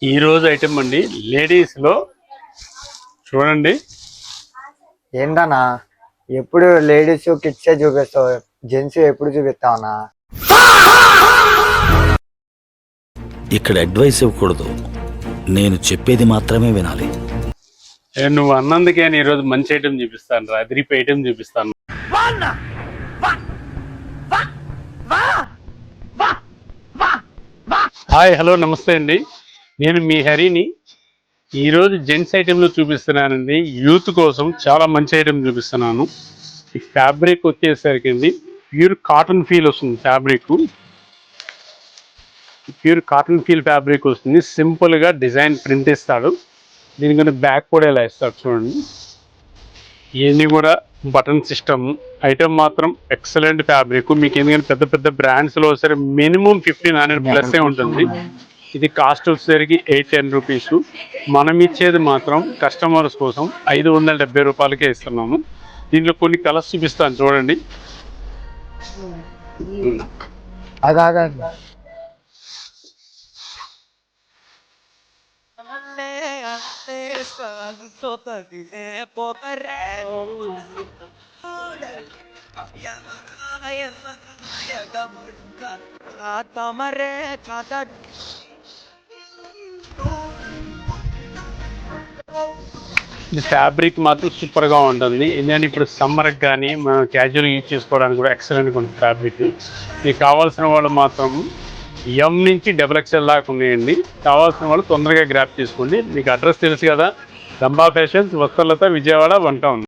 ఈ రోజు ఐటమ్ అండి లేడీస్ లో చూడండి. ఏంటన్నా ఎప్పుడు లేడీస్ కిడ్స్ చూపిస్తావు, జెంట్స్ ఎప్పుడు చూపిస్తావన్నా? ఇక్కడ అడ్వైస్ ఇవ్వకూడదు, నేను చెప్పేది మాత్రమే వినాలి. నువ్వు అన్నందుకే ఈ రోజు మంచి ఐటమ్ చూపిస్తాను రా, అదిరిపి ఐటమ్ చూపిస్తాను. హాయ్, హలో, నమస్తే అండి. నేను మీ హరిని. ఈరోజు జెంట్స్ ఐటెంలో చూపిస్తున్నానండి. యూత్ కోసం చాలా మంచి ఐటెం చూపిస్తున్నాను. ఈ ఫ్యాబ్రిక్ వచ్చేసరికి ప్యూర్ కాటన్ ఫీల్ వస్తుంది. ప్యూర్ కాటన్ ఫీల్ ఫ్యాబ్రిక్ వస్తుంది. సింపుల్గా డిజైన్ ప్రింట్ ఇస్తాడు. దీనికన్నా బ్యాక్ కూడా ఇలా ఇస్తాడు చూడండి. ఇవన్నీ కూడా బటన్ సిస్టమ్ ఐటమ్ మాత్రం ఎక్సలెంట్ ఫ్యాబ్రిక్. మీకు ఎందుకంటే పెద్ద పెద్ద బ్రాండ్స్లో సరే మినిమం 1500+ ఉంటుంది. ఇది కాస్ట్ వచ్చేసరికి 810 రూపీస్. మనం ఇచ్చేది మాత్రం కస్టమర్స్ కోసం 570 రూపాయలకే ఇస్తున్నాము. దీంట్లో కొన్ని కలర్స్ చూపిస్తాను చూడండి. ఇది ఫ్యాబ్రిక్ మాత్రం సూపర్గా ఉంటుంది. ఎందుకంటే ఇప్పుడు సమ్మర్కి కానీ మనం క్యాజువల్ యూజ్ చేసుకోవడానికి కూడా ఎక్సలెంట్గా ఉంటుంది ఫ్యాబ్రిక్. మీకు కావాల్సిన వాళ్ళు మాత్రం M నుంచి XXL దాకా ఉన్నాయండి. కావాల్సిన వాళ్ళు తొందరగా గ్రాప్ చేసుకోండి. మీకు అడ్రస్ తెలుసు కదా, దంబా ఫ్యాషన్స్, వస్త్రలత, విజయవాడ, 1 టౌన్.